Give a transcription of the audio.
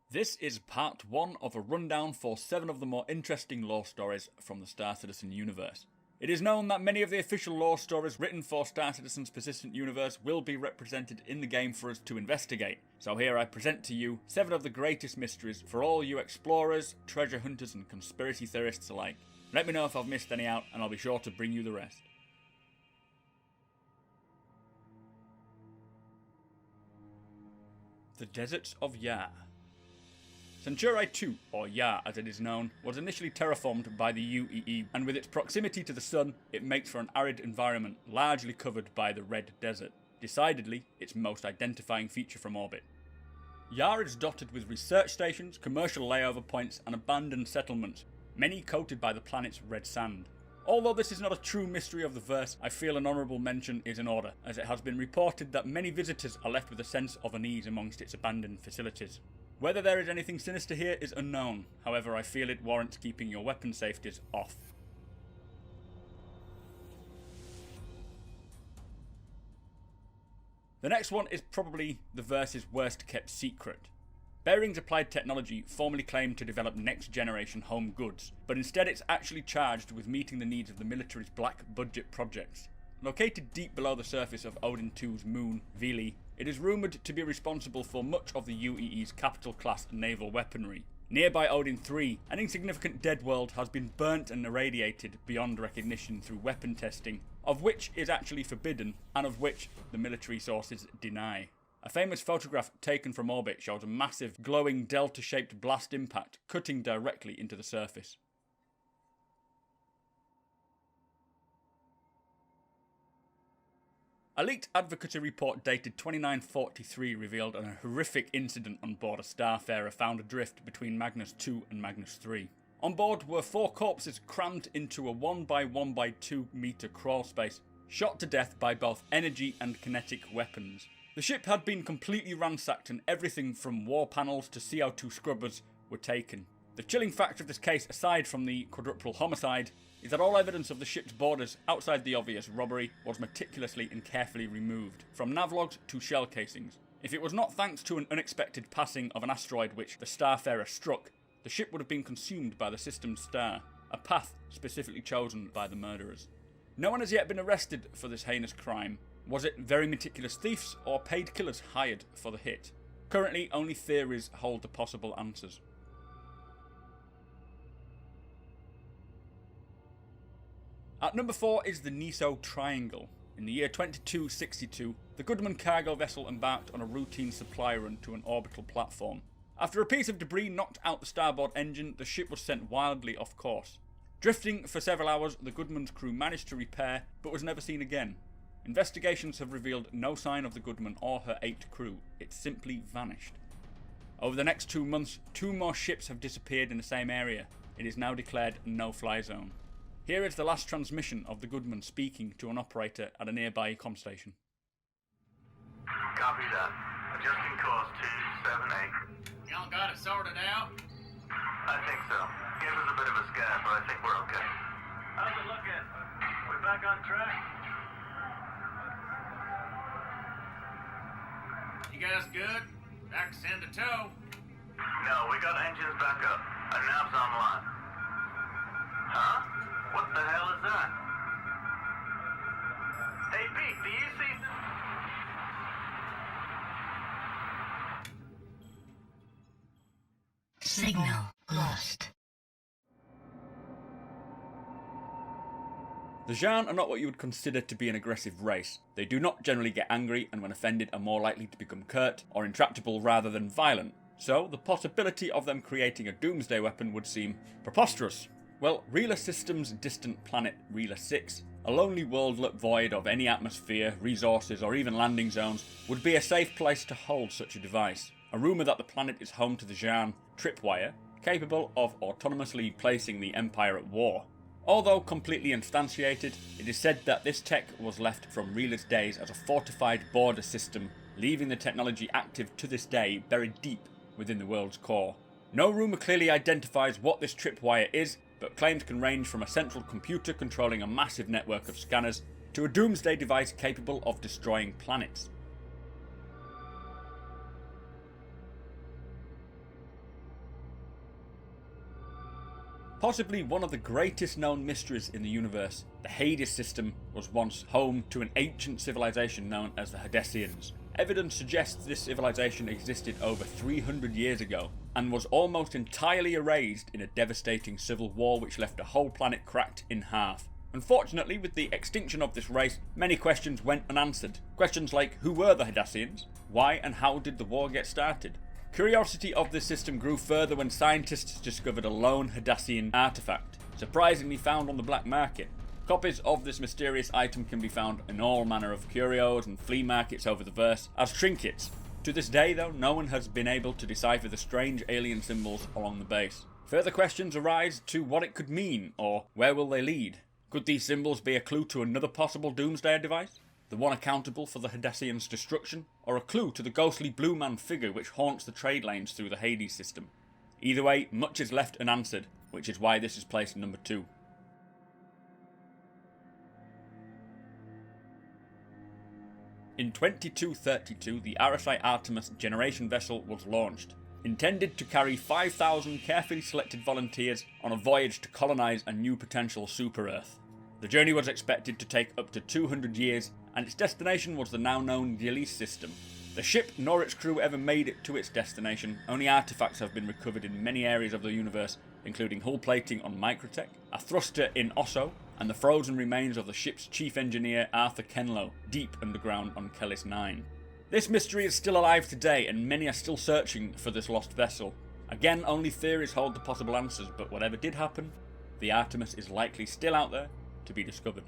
This is part 1 of a rundown for 7 of the more interesting lore stories from the Star Citizen universe. It is known that many of the official lore stories written for Star Citizen's persistent universe will be represented in the game for us to investigate, so here I present to you 7 of the greatest mysteries for all you explorers, treasure hunters and conspiracy theorists alike. Let me know if I've missed any out and I'll be sure to bring you the rest. The Deserts of Yar. Centauri 2, or Yar as it is known, was initially terraformed by the UEE, and with its proximity to the sun, it makes for an arid environment largely covered by the Red Desert, decidedly its most identifying feature from orbit. Yar is dotted with research stations, commercial layover points and abandoned settlements, many coated by the planet's red sand. Although this is not a true mystery of the verse, I feel an honourable mention is in order, as it has been reported that many visitors are left with a sense of unease amongst its abandoned facilities. Whether there is anything sinister here is unknown, however I feel it warrants keeping your weapon safeties off. The next one is probably the verse's worst kept secret. Behring's applied technology formerly claimed to develop next generation home goods, but instead it's actually charged with meeting the needs of the military's black budget projects. Located deep below the surface of Odin 2's moon, Vili, it is rumoured to be responsible for much of the UEE's capital class naval weaponry. Nearby Odin 3, an insignificant dead world has been burnt and irradiated beyond recognition through weapon testing, of which is actually forbidden, and of which the military sources deny. A famous photograph taken from orbit shows a massive, glowing delta-shaped blast impact cutting directly into the surface. A leaked advocacy report dated 2943 revealed a horrific incident on board a Starfarer found adrift between Magnus 2 and Magnus 3. On board were 4 corpses crammed into a 1x1x2 metre crawl space, shot to death by both energy and kinetic weapons. The ship had been completely ransacked and everything from war panels to CO2 scrubbers were taken. The chilling factor of this case, aside from the quadruple homicide, is that all evidence of the ship's borders outside the obvious robbery was meticulously and carefully removed, from navlogs to shell casings. If it was not thanks to an unexpected passing of an asteroid which the Starfarer struck, the ship would have been consumed by the system's star, a path specifically chosen by the murderers. No one has yet been arrested for this heinous crime. Was it very meticulous thieves or paid killers hired for the hit? Currently, only theories hold the possible answers. At number 4 is the Neso Triangle. In the year 2262, the Goodman cargo vessel embarked on a routine supply run to an orbital platform. After a piece of debris knocked out the starboard engine, the ship was sent wildly off course. Drifting for several hours, the Goodman's crew managed to repair, but was never seen again. Investigations have revealed no sign of the Goodman or her 8 crew. It simply vanished. Over the next 2 months, 2 more ships have disappeared in the same area. It is now declared a no-fly zone. Here is the last transmission of the Goodman speaking to an operator at a nearby comm station. Copy that. Adjusting course 278. Y'all got it sorted out? I think so. Gave us a bit of a scare, but I think we're okay. How's it looking? We're back on track? You guys good? Back to send a tow. No, we got engines back up. And nav's online. Huh? What the hell is that? Hey Pete, do you see this? Signal lost. The Xi'An are not what you would consider to be an aggressive race. They do not generally get angry and when offended are more likely to become curt or intractable rather than violent. So the possibility of them creating a doomsday weapon would seem preposterous. Well, Reela Systems' distant planet Reela 6, a lonely worldlet void of any atmosphere, resources or even landing zones, would be a safe place to hold such a device. A rumour that the planet is home to the Xi'An Tripwire, capable of autonomously placing the Empire at war. Although completely instantiated, it is said that this tech was left from Reela's days as a fortified border system, leaving the technology active to this day buried deep within the world's core. No rumour clearly identifies what this Tripwire is, but claims can range from a central computer controlling a massive network of scanners to a doomsday device capable of destroying planets. Possibly one of the greatest known mysteries in the universe, the Hades system was once home to an ancient civilization known as the Hadesians. Evidence suggests this civilization existed over 300 years ago, and was almost entirely erased in a devastating civil war which left the whole planet cracked in half. Unfortunately, with the extinction of this race, many questions went unanswered. Questions like, who were the Hadesians? Why and how did the war get started? Curiosity of this system grew further when scientists discovered a lone Hadesian artifact, surprisingly found on the black market. Copies of this mysterious item can be found in all manner of curios and flea markets over the verse as trinkets. To this day though, no one has been able to decipher the strange alien symbols along the base. Further questions arise to what it could mean, or where will they lead? Could these symbols be a clue to another possible doomsday device? The one accountable for the Hadesians' destruction, or a clue to the ghostly blue man figure which haunts the trade lanes through the Hades system? Either way, much is left unanswered, which is why this is placed number 2. In 2232, the RSI Artemis generation vessel was launched, intended to carry 5,000 carefully selected volunteers on a voyage to colonise a new potential super-Earth. The journey was expected to take up to 200 years, and its destination was the now known Yelise system. The ship nor its crew ever made it to its destination. Only artifacts have been recovered in many areas of the universe, including hull plating on Microtech, a thruster in Osso, and the frozen remains of the ship's chief engineer Arthur Kenlow, deep underground on Kellis 9. This mystery is still alive today, and many are still searching for this lost vessel. Again, only theories hold the possible answers, but whatever did happen, the Artemis is likely still out there to be discovered.